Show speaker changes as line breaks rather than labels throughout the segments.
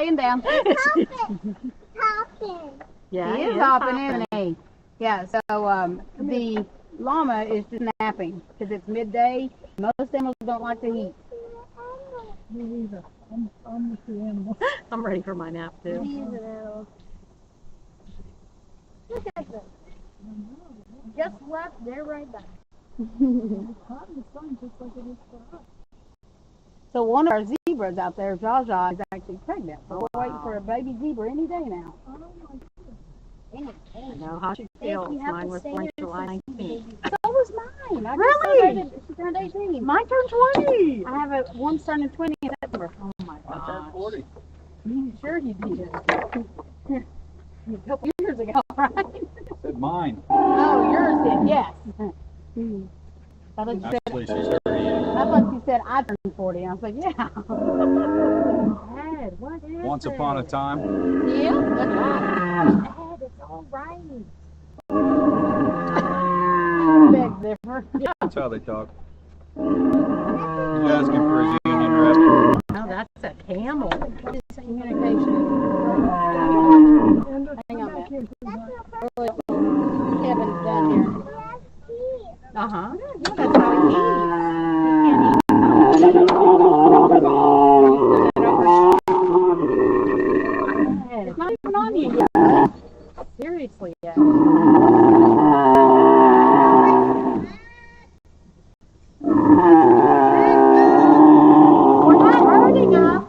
laying down.
Hopping.
Yeah, he is hopping, isn't he? Yeah, so the llama is just napping because it's midday. Most animals don't like the heat.
Me either. I'm with the animals.
I'm ready for my nap too.
He's an animal. Look at them. Just left, they're right back.
It's hot in the sun just like it is for us.
So one of our zebras out there, Jaja, is actually pregnant. So we're waiting for a baby zebra any day now.
Oh my goodness.
I know how she feels. Mine was born July 19th.
So was mine. I
Really?
She turned 18.
Mine turned 20.
I have one turning 20 in September.
Oh my
I
gosh.
turned 40.
Sure you did. A couple years ago, right?
I said mine.
Oh, yours did, yes. I thought you said,
Actually, she's 38.
I thought you said I turned 40. I was like, yeah.
Dad, what is
Once
it?
upon a time.
Yeah?
Dad, it's all right.
Beg differ.
That's how they talk. He's asking for his union rep.
Oh, that's a camel.
Communication.
And
Hang on a
back here to
Really, Kevin's done here.
Uh-huh. Yeah, that's how he eats. He can't eat.
It's not even on you yet.
Seriously, yeah.
We're not hurting her.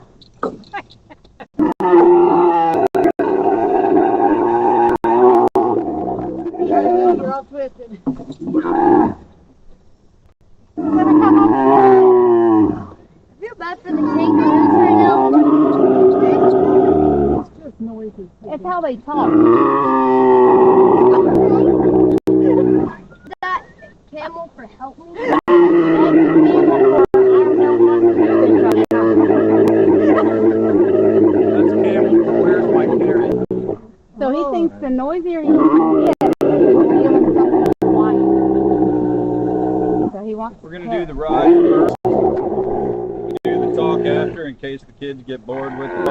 You're all twisted.
I feel bad for the kangaroos right now.
it's just noises.
It's how they talk.
That camel for help me.
That's camel. Where's my carrot?
So he thinks the noisier he gets, the feeling something quiet. So he wants
We're going to do the ride first. We do the talk after in case the kids get bored with it.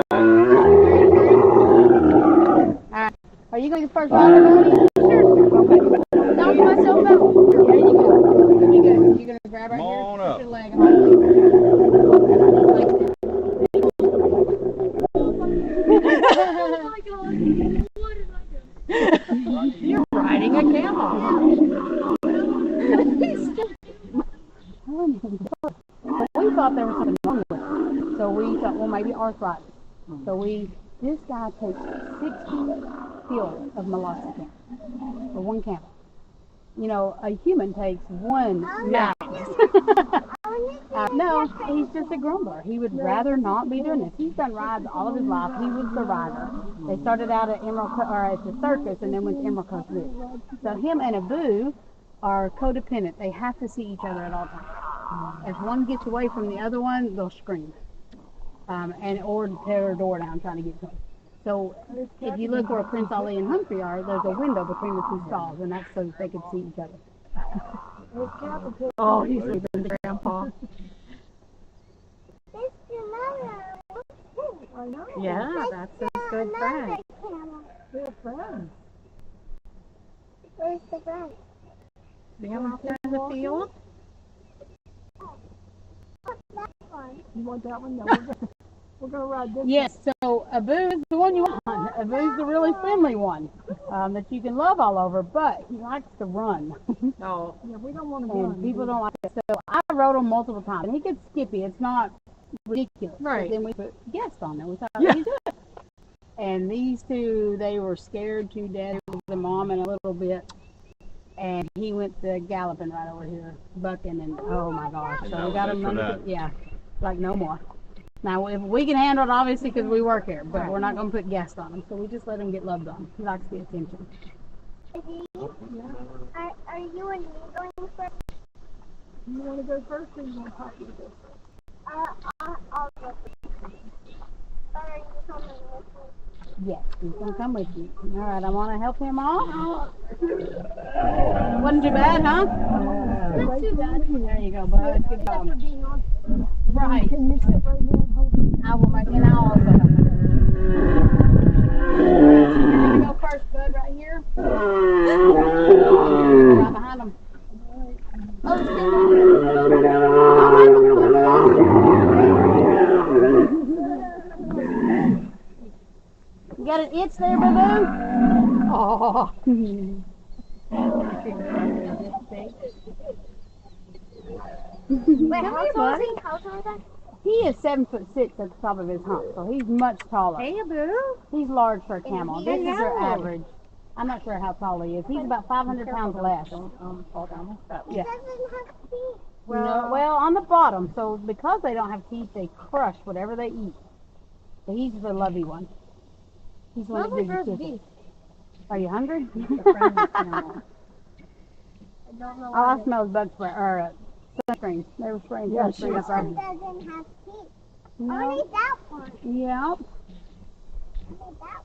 Alright. Are you going to first ride, everybody? Sure. Okay.
Knock myself out.
There you go. There you go. You're going to grab right
Come
here.
on
Put
up.
your leg on. Like this.
Oh my god. What did I do?
You're riding a camel.
We thought there was something wrong with it. So we thought, well, maybe arthritis. So this guy takes 60 pills of meloxicam for one camel. You know, a human takes one max. No, he's just a grumbler. He would rather not be doing this. He's done rides all of his life. He was the rider. They started out at at the circus and then went to Emerald Coast Zoo. So him and Abu are codependent. They have to see each other at all times. If one gets away from the other one, they'll scream. Or tear their door down trying to get to him. So if you look where Prince Ali and Humphrey are, there's a window between the two stalls, and that's so that they can see each other.
Oh, he's leaving the grandpa.
It's another.
I know.
Yeah, that's his good friend.
Camel.
They're friends.
Where's the friend?
See him out there in the field?
What's that one?
You want that one? No, we're gonna ride this.
Yes, so Abu is the one you want. Abu's the really friendly one that you can love all over, but he likes to run.
Oh,
Yeah, we don't want to
And
run.
people don't like it. So I rode him multiple times. And he gets skippy. It's not ridiculous.
Right.
But then we put guests on there. We thought
Yeah.
we did. And these two, they were scared to death. It was the mom and a little bit. And he went to galloping right over here, bucking, and oh my gosh. So we got him
That's for
under,
that.
yeah, like no more. Now, if we can handle it, obviously, because we work here, but we're not going to put guests on him. So we just let him get loved on. He likes the attention.
Are you and me going first?
You want to go first, or you want Poppy to go first?
I'll go first. Or are you coming with me?
Yes, he's going to come with you. All right, I want to help him off. Wasn't too bad, huh?
Not too bad.
There you go, bud. Good
Except for
job.
being on.
Right.
Can you sit right here and hold it?
I will make, and I'll also help him. got an itch there, boo-boo?
Oh.
Wait, how tall is he? How tall is that?
He is 7'6" at the top of his hump, so he's much taller.
Hey, Boo.
He's large for a camel. This is their
Hello.
average. I'm not sure how tall he is. He's about 500 pounds less.
Don't fall down.
He
Yeah.
doesn't have teeth.
Well, on the bottom. So because they don't have teeth, they crush whatever they eat. So he's the lovey one. He's the one that
Smells like
gives you
roast
kisses.
beef.
Are you hungry?
I don't know
All I
why.
smell is bug spray or sunscreen. They were spraying sunscreen.
This one doesn't have teeth.
No.
Only that one.
Yeah.
Only that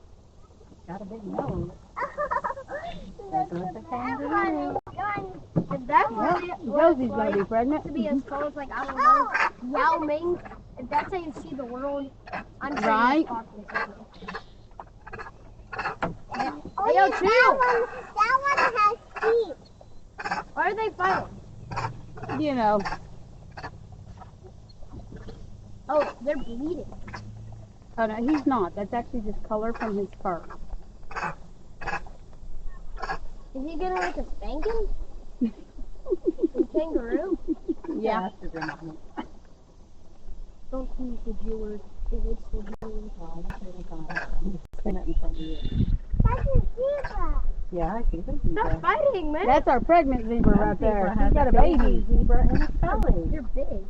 Got a big nose.
Look
goes
at
the
that
kangaroo.
one. If that one
Josie's gonna be pregnant.
to be as tall as like, I don't know, Yao Ming, if that's how you see the world, I'm saying
Right.
it's possible. Hey, yo, chill. That one has teeth. Why are they fighting?
You know.
Oh, they're bleeding.
Oh no, he's not. That's actually just color from his fur.
Is he getting like a spanking? A kangaroo?
Yeah.
That's the green one.
Don't use the G word. It's the G word.
Oh, that's really fun. Spin it in front of you.
That's a zebra.
Yeah, I see the
Stop
zebra.
fighting, man.
That's our pregnant zebra right there.
Zebra has
He's got a baby.
Zebra and a belly.
You're big.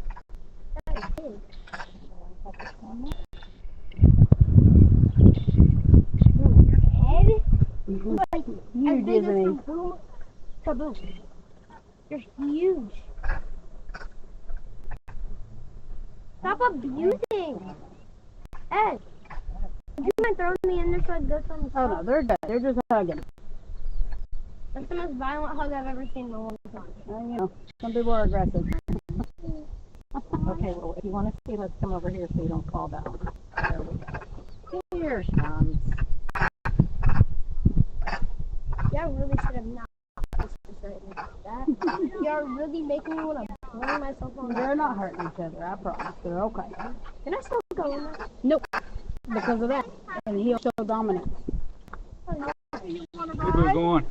That is big. Your head? Like, as
Huge,
big as
isn't
from Boom. You're huge. Stop abusing. Ed, would you mind throwing me in there so I can go from the
Oh no, they're good. They're just hugging.
That's the most violent hug I've ever seen in a long time.
You know, some people are aggressive.
Okay, well, if you want to see, let's come over here so you don't fall down. There we go. Here she comes.
Y'all really should have not that. Y'all really making me want to burn myself on
They're not hurting each other. I promise. They're okay.
Can I still go in there?
Nope. Because of that, and he'll show dominance.
Boo-boo going.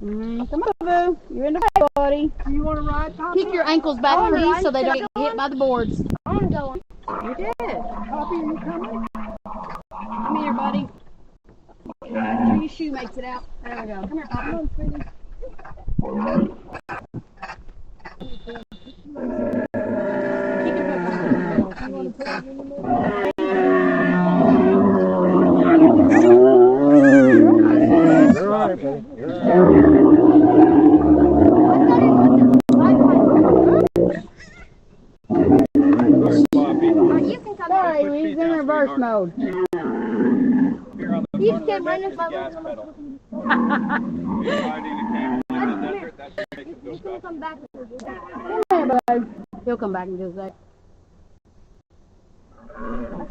Come on, boo. You're in the way, buddy.
Do you want to ride, Poppy?
Keep your ankles back,
Oh,
please,
right.
so they don't get hit by the boards.
I'm gonna go on.
You did.
Poppy, are you coming?
Come here, buddy. Make sure your shoe makes it out. There we go. Come here, Papa.
Come on, sweetie.
Keep your foot on the middle.
You're all right, buddy. You're all right. Sorry, Poppy.
You can come
Sorry,
in.
he's in reverse mode.
Here on the
You
front
can
of
run
that
if
neck
I
is the gas
want
pedal.
to.
You're riding a camel in the desert, that's what makes it go
You can
fast.
come back.
Come here, bud. He'll come back in just a sec.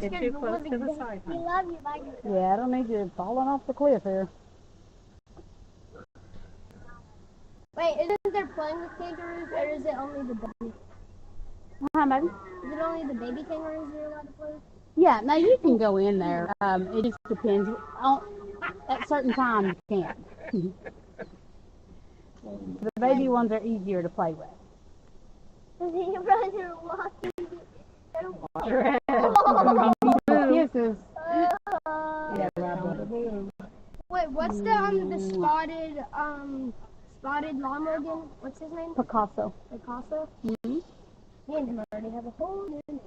Get too close to the side,
We
honey.
love you, like.
Yeah, I don't need you falling off the cliff here.
Wait, isn't there playing with kangaroos, or is it only the baby?
Hi, baby.
Is it only the baby kangaroos you're allowed to play with?
Yeah, now you can go in there. It just depends. At certain times, you can't. The baby ones are easier to play with.
Zebras are walking.
Kisses.
Yeah, wait, what's the spotted llama again? What's his name?
Picasso.
Picasso?
Mm-hmm.
Me and him already have a whole new name.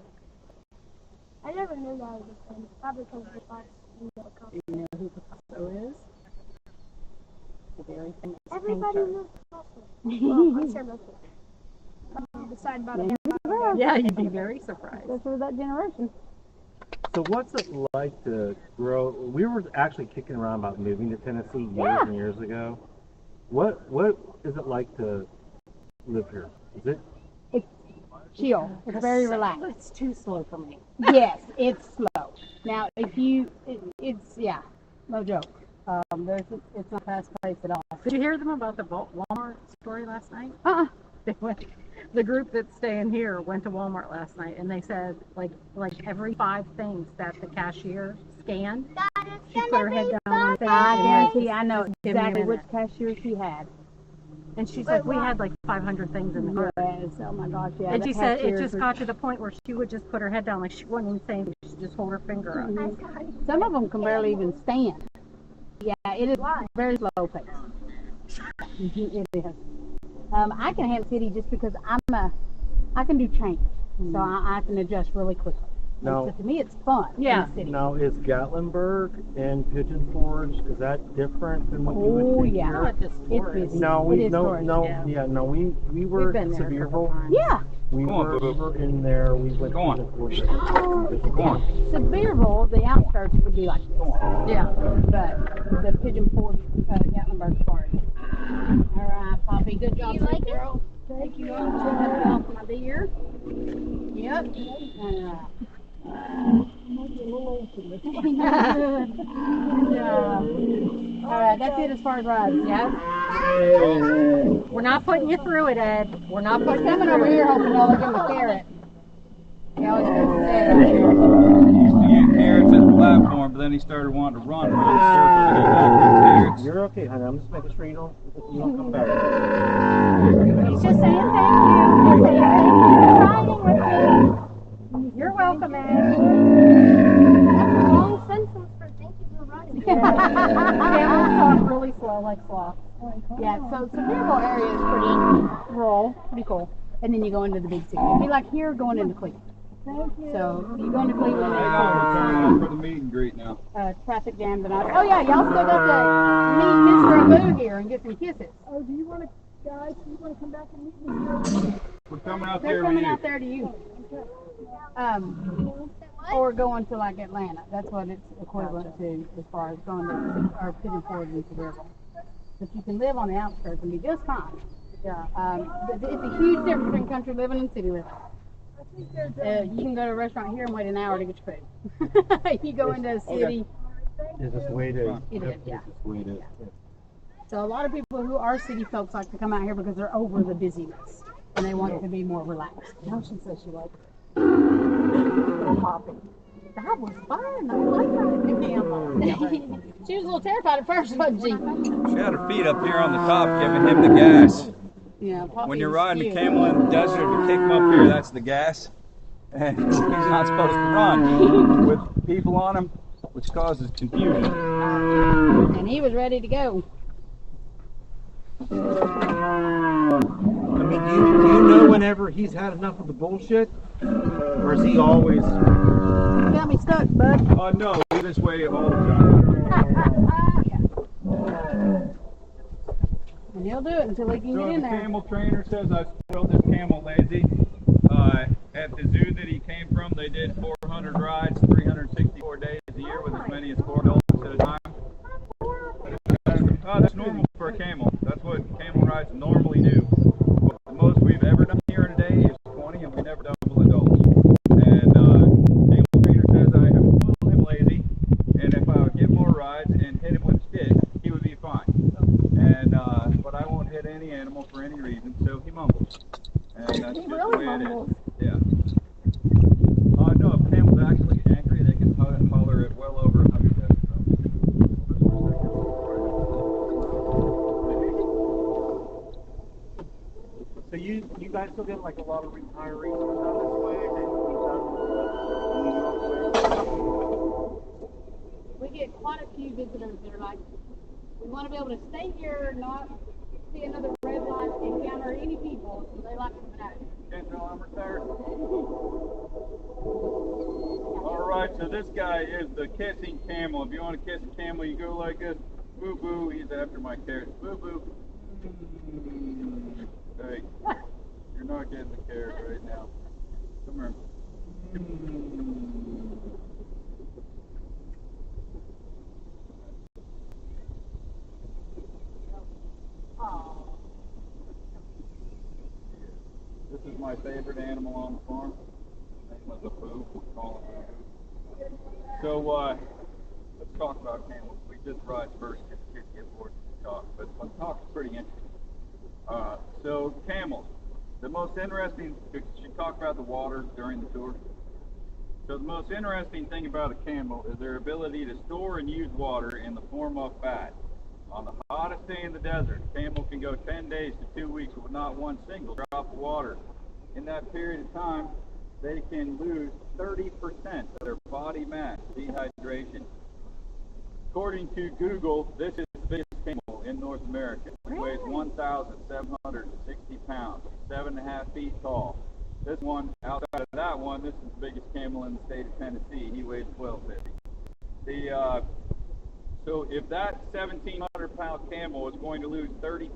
I never knew that was a thing. Probably because of Picasso.
Do you know who Picasso is? The very famous
Everybody
painter.
knows Picasso. Well, I'm sure most people. Besides about it.
Yeah, you'd be very surprised.
This was that generation.
So what's it like to grow? We were actually kicking around about moving to Tennessee years and years ago. What is it like to live here? Is it?
It's chill. It's very relaxed.
It's too slow for me.
Yes, it's slow. Now, if you, it's yeah, no joke. It's not fast paced at all.
Did you hear them about the Walmart story last night?
Uh-uh.
They went the group that's staying here went to Walmart last night, and they said like every 5 things that the cashier scanned, she put her head down on things.
I
and
guarantee I know
just give me a
exactly which
minute.
cashier she had.
And she's like, we had like 500 things in the cart.
Yes, oh my gosh, yeah.
And
the
she said it
cashiers
just
are-
got to the point where she would just put her head down, like she wasn't even saying, she just hold her finger up.
Some of them can barely even stand. Yeah, it is very slow paced. It is. I can handle city just because I can do change, so I can adjust really quickly.
No.
So to me, it's fun.
Yeah.
In the city.
Now, is Gatlinburg and Pigeon Forge, is that different than what you would
Oh
think
yeah,
here?
It's just
it's
tourist.
busy.
No,
It
we
is
no
tourist,
no
yeah.
yeah no we were
We've been there a couple
Sevierville.
times.
Yeah,
We
Go on,
were
boo-boo.
in there. We went
Go on.
to Forge.
Go on.
Sevierville, the outskirts would be like this,
Yeah.
but the Pigeon Forge, Gatlinburg part. All right, Poppy, good job,
You like it?
girl. Thank you. I'm sure that's off my dear. Yep. Good job. All right, that's it as far as rides.
Yeah. We're not putting you through it, Ed. We're not
He's
putting you
coming
through
over
it.
here hoping y'all will give him a carrot. He always puts his head out there.
Used to get carrots at the platform, but then he started wanting to run around the circle to get back to the carrots.
You're okay, honey. I'm just making sure you don't come back.
He's just saying thank you. He's saying thank you for riding with me.
You're welcome, Ed.
That's a long sentence for thank you for running.
Camels talk really slow like Sloth.
Yeah, so Sevierville area is pretty rural, pretty cool. And then you go into the big city. It'd be like here going into Cleveland. So you go into Cleveland
Hey,
and
now we're turning up
it's
for the meet and greet now.
traffic jam tonight. Oh yeah, y'all still got to meet Mr. Abu here and get some kisses.
Oh, do you want to, guys, do you want to come back and meet me?
We're coming out
They're
there with
coming
you.
out there to you. Or going to like Atlanta. That's what it's equivalent to as far as going to or Pigeon Forge and Sevierville. But you can live on the outskirts and be just fine.
Yeah.
But it's a huge difference between country living and city living. You can go to a restaurant here and wait an hour to get your food. You go into a city.
Is this way to?
It is, yeah.
It's way to.
So a lot of people who are city folks like to come out here because they're over the busyness and they want to be more relaxed.
Now she says she likes it. Poppy. That was fun. I like riding the camel.
She was a little terrified at first, wasn't she?
She had her feet up here on the top, giving him the gas.
Yeah, Poppy
When you're
was
riding
cute.
a camel in the desert, if you kick him up here, that's the gas. And he's not supposed to run with people on him, which causes confusion.
And he was ready to go.
I mean, do you know whenever he's had enough of the bullshit, or is he always?
You got me stuck, bud.
No, he's this way all the time.
And he'll do it until he can
So
get
the
in there.
camel trainer says I spoiled this camel lazy. At the zoo that he came from, they did 400 rides, 364 days a year with as many as 4 adults at a time. That's normal for a camel. That's what camel rides normally do. The most we've ever done here in a day is 20, and we never double adults. And camel trainer says I have spoiled him lazy, and if I would give more rides and hit him with a stick, he would be fine. And but I won't hit any animal for any reason, so he mumbles. And that's just the way it is. Yeah. No, if a camel's actually angry, they can holler at well over 100
So you guys still get like a lot of retirees down this way?
We get quite a few visitors that are like, we want to be able to stay here, not see another red light, encounter any people, so they like coming out here.
Can't tell I'm retired. Alright, so this guy is the kissing camel. If you want to kiss a camel, you go like this. Boo boo, he's after my carrots. Boo boo. Hey, you're not getting the carrot right now. Come here. This is my favorite animal on the farm. His name was a boo. We call him a boo. So, let's talk about camels. We just ride first because kids get bored with the talk, but talk's pretty interesting. So camels. The most interesting, should talk about the water during the tour. So the most interesting thing about a camel is their ability to store and use water in the form of fat. On the hottest day in the desert, a camel can go 10 days to 2 weeks with not one single drop of water. In that period of time, they can lose 30% of their body mass, dehydration. According to Google, this is the biggest camel in North America. It weighs 1,760 pounds, 7.5 feet tall. This one, outside of that one, this is the biggest camel in the state of Tennessee. He weighs 1,250. So if that 1,700-pound camel is going to lose 30%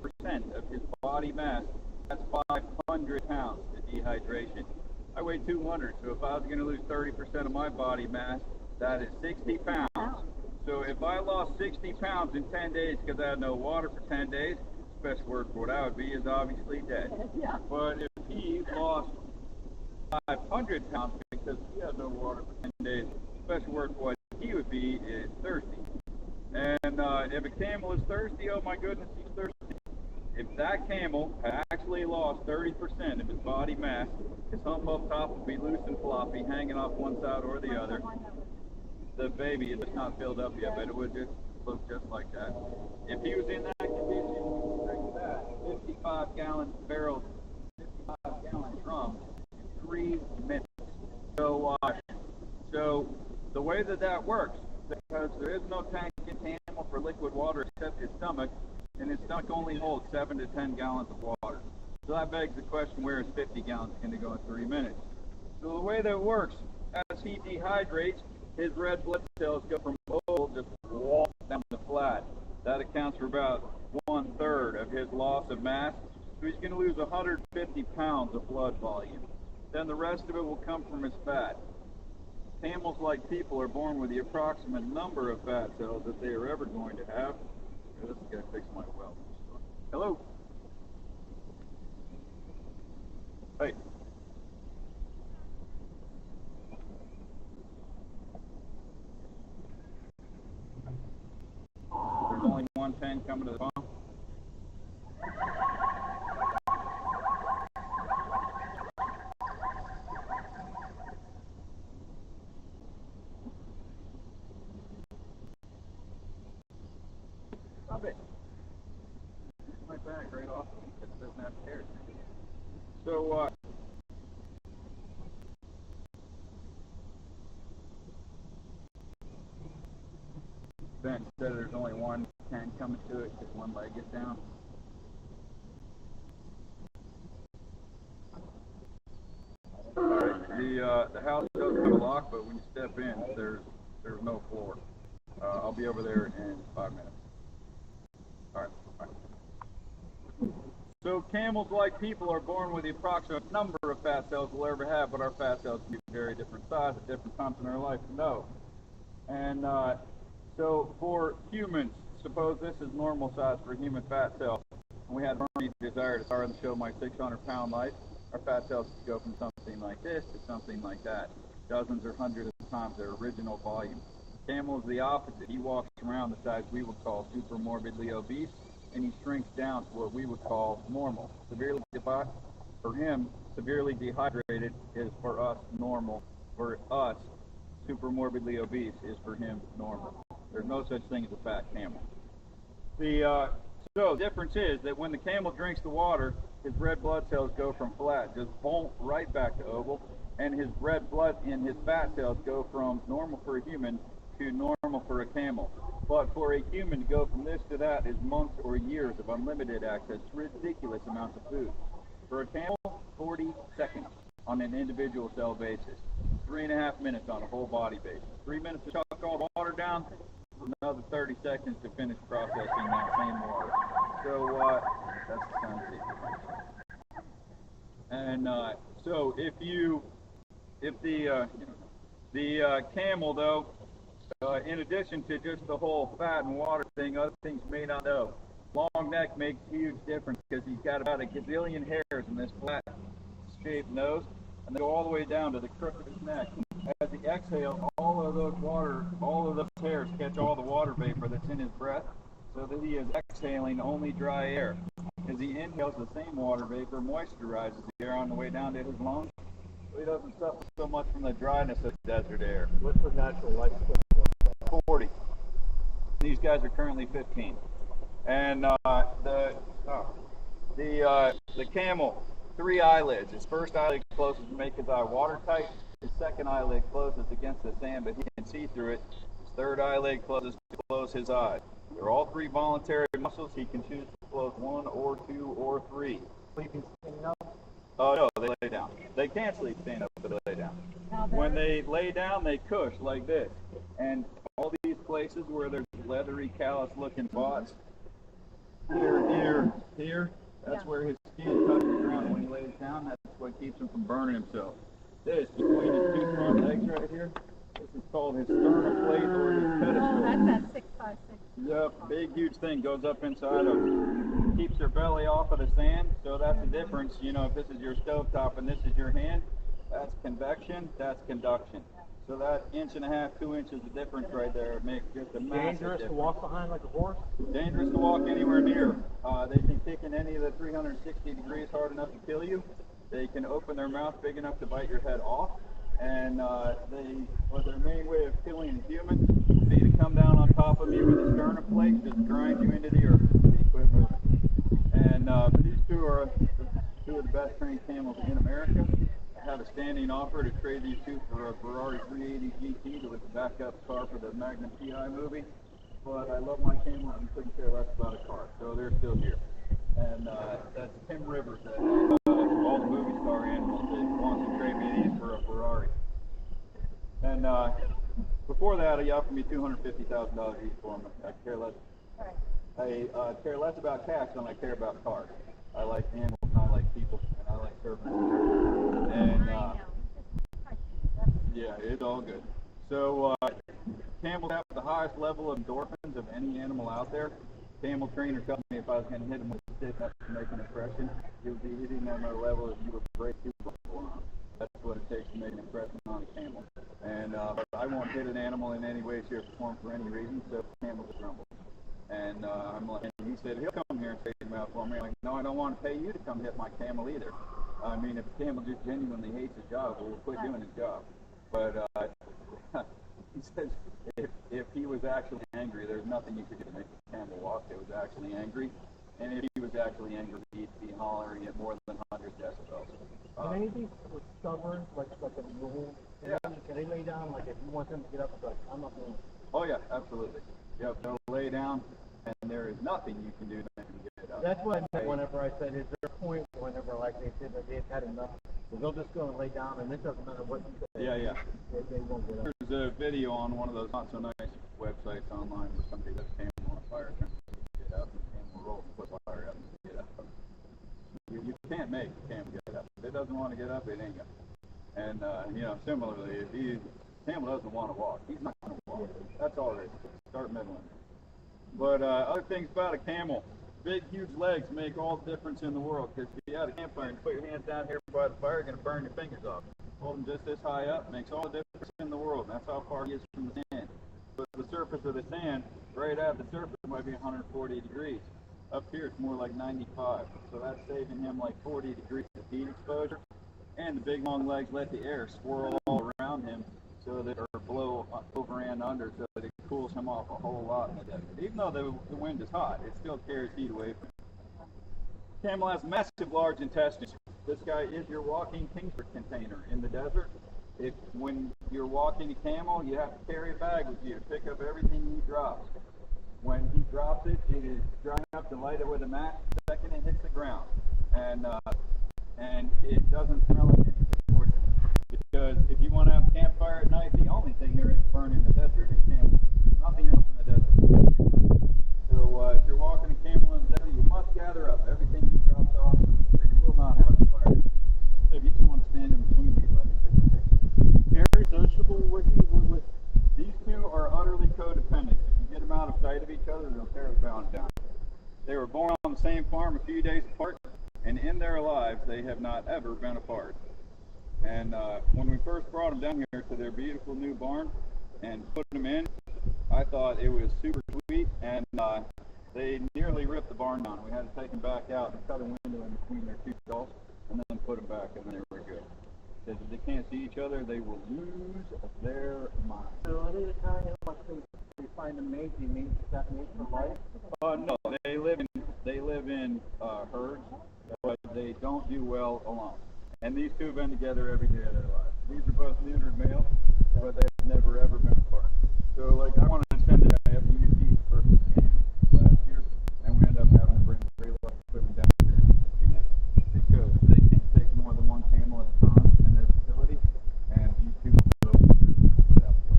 of his body mass, that's 500 pounds to dehydration. I weigh 200, so if I was going to lose 30% of my body mass, that is 60 pounds. So if I lost 60 pounds in 10 days because I had no water for 10 days, the best word for what I would be is obviously dead. But if he lost 500 pounds because he had no water for 10 days, the best word for what he would be is thirsty. And if a camel is thirsty, oh my goodness, he's thirsty. If that camel had actually lost 30% of his body mass, his hump up top would be loose and floppy, hanging off one side or the other. The baby is not filled up yet, but it would just look just like that. If he was in that condition, drink that 55-gallon barrel, 55-gallon drum in 3 minutes. So the way that works, because there is no tank in camel for liquid water except his stomach, and his stomach only holds 7 to 10 gallons of water. So that begs the question, where is 50 gallons going to go in 3 minutes? So the way that works, as he dehydrates, his red blood cells go from oval just walk down the flat. That accounts for about 1/3 of his loss of mass. So he's going to lose 150 pounds of blood volume. Then the rest of it will come from his fat. Camels, like people, are born with the approximate number of fat cells that they are ever going to have. Here, this guy fix my well. Hello. Hey. There's only 110 coming to the farm. Stop it. My bag right off. It doesn't have stairs. So, Ben said there's only 110 coming to it because one leg is down. The house does have a lock, but when you step in, there's no floor. I'll be over there in 5 minutes. All right. So camels, like people, are born with the approximate number of fat cells we'll ever have, but our fat cells can be very different size at different times in our life. No. And so for humans, suppose this is normal size for a human fat cell, and we had a desire to start and show my 600-pound life, our fat cells could go from something like this to something like that, dozens or hundreds of times their original volume. Camel is the opposite. He walks around the size we would call super morbidly obese, and he shrinks down to what we would call normal. For him, severely dehydrated is for us normal. For us, super morbidly obese is for him normal. There's no such thing as a fat camel. So the difference is that when the camel drinks the water, his red blood cells go from flat, just boom, right back to oval, and his red blood and his fat cells go from normal for a human to normal for a camel. But for a human to go from this to that is months or years of unlimited access to ridiculous amounts of food. For a camel, 40 seconds on an individual cell basis, 3.5 minutes on a whole body basis, 3 minutes to chuck all the water down, another 30 seconds to finish processing that same water. So that's the sun secret. And so if the camel, though, in addition to just the whole fat and water thing, other things you may not know. Long neck makes a huge difference because he's got about a gazillion hairs in this flat shaped nose, and they go all the way down to the crook of his neck. As he exhales, all of those hairs catch all the water vapor that's in his breath, so that he is exhaling only dry air. as he inhales the same water vapor, moisturizes the air on the way down to his lungs, so he doesn't suffer so much from the dryness of desert air.
What's the natural lifespan?
40. These guys are currently 15. And the camel, 3 eyelids. His first eyelid closes to make his eye watertight. His second eyelid closes against the sand, but he can see through it. His third eyelid closes to close his eye. They're all 3 voluntary muscles. He can choose to close 1 or 2 or 3.
Sleeping standing up?
Oh no, they lay down. They can't sleep stand up, but they lay down. When they lay down, they cush like this. And all these places where there's leathery, callous-looking spots, here, that's where his skin touches the ground. When he lays down, that's what keeps him from burning himself. This, between his 2 front legs right here, this is called his sternum plate or his pedestal.
That's that 656.
Yep, big huge thing goes up inside of him. Keeps their belly off of the sand, so that's the difference. You know, if this is your stovetop and this is your hand, that's convection, that's conduction. So that 1.5 to 2 inches of difference right there makes just a massive
Dangerous
difference.
to walk behind like a horse?
Dangerous to walk anywhere near. They can kick in any of the 360 degrees hard enough to kill you. They can open their mouth big enough to bite your head off. And their main way of killing a human would be to come down on top of you with a sternum plate, just grind you into the earth until you quit moving. And these 2 are 2 of the best trained camels in America. I have a standing offer to trade these 2 for a Ferrari 380 GT that was the backup car for the Magnum PI movie. But I love my camels and couldn't care less about a car, so they're still here. And that's Tim Rivers, all the movie star animals that wants to trade me these for a Ferrari. And before that, he offered me $250,000 each for them. I care less. I care less about cash than I care about cars. I like animals and I like people and I like serving. And yeah, it's all good. So camels have the highest level of endorphins of any animal out there. Camel trainer told me if I was going to hit him with a stick up to make an impression, he would be hitting them at a level that you would break people on. That's what it takes to make an impression on a camel. And I won't hit an animal in any way, shape, or form for any reason, so the camel just rumbles. And he said he'll come here and straighten him out for me. I'm like, no, I don't want to pay you to come hit my camel either. I mean, if a camel just genuinely hates his job, well, we'll quit doing his job. But he says if he was actually angry, there's nothing you could do to make the camel walk. It was actually angry. And if he was actually angry, he'd be hollering at more than 100 decibels.
Can anything with stubborn, like a mule?
Yeah.
Can they lay down, like if you want them to get up, like, I'm not doing it?
Oh, yeah, absolutely. Yep, they'll lay down, and there is nothing you can do to make them get up.
That's what I meant whenever I said, is there a point whenever, like, they said that they've had enough, so they'll just go and lay down, and it doesn't matter what you say.
Yeah.
They won't get up.
There's a video on one of those not so nice websites online where somebody that's camel on a fire trying to get up, and the camel rolls the fire up and get up. You can't make the camel get up. If it doesn't want to get up, it ain't going to. And, similarly, if the camel doesn't want to walk, he's not going to walk. That's all it is. Start middling. But other things about a camel, big, huge legs make all the difference in the world. Because if you had a campfire and put your hands down here by the fire, you're going to burn your fingers off. Hold them just this high up makes all the difference in the world. And that's how far he is from the sand. But the surface of the sand, right at the surface, might be 140 degrees. Up here, it's more like 95. So that's saving him like 40 degrees of heat exposure. And the big long legs let the air swirl all around him so that or blow over and under so that it cools him off a whole lot in the desert. Even though the wind is hot, it still carries heat away from him. Camel has massive large intestines. This guy is your walking Kingsford container in the desert. When you're walking a camel, you have to carry a bag with you to pick up everything he drops. When he drops it, it is dry enough to light it with a match the second it hits the ground. And it doesn't smell like anything, unfortunately. Because if you want to have a campfire at night, the only thing there is to burn in the desert is camel. There's nothing else in the desert. So if you're walking a camel in the desert, you must gather up everything he drops off, or you will not have a fire. So if you just want to stand in between these, let me take a picture.
Very sociable with
These 2 are utterly codependent. If you get them out of sight of each other, they'll tear the ground down. They were born on the same farm a few days apart, and in their lives, they have not ever been apart. And when we first brought them down here to their beautiful new barn and put them in, I thought it was super sweet. And They nearly ripped the barn down. We had to take them back out and cut a window in between their two stalls and then put them back, and then they were good. Because if they can't see each other, they will lose their mind.
So are they the kind of like they find them mate, they mate that mate for life?
No, they live in herds, but they don't do well alone. And these two have been together every day of their lives. These are both neutered males, but they've never ever been apart. So like I wanted to send a guy up to UT for scan last year, and we ended up having to bring trailer equipment down here because they can't take more than one camel at a time in their facility, and these two will go without the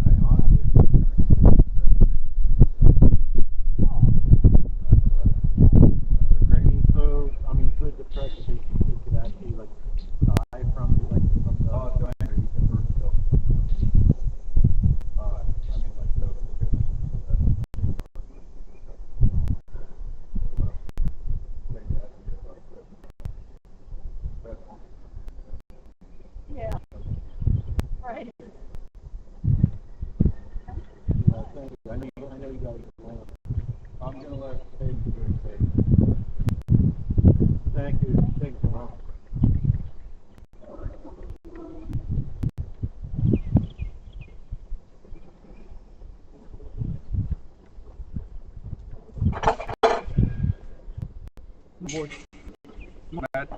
I honestly
Could the president could actually like die from the
you can first go. I mean, like so.
Yeah. Right.
Thank you. I know you got to explain it.
I'm gonna let Paige do it.
Thank you. Thanks a lot.
Matt.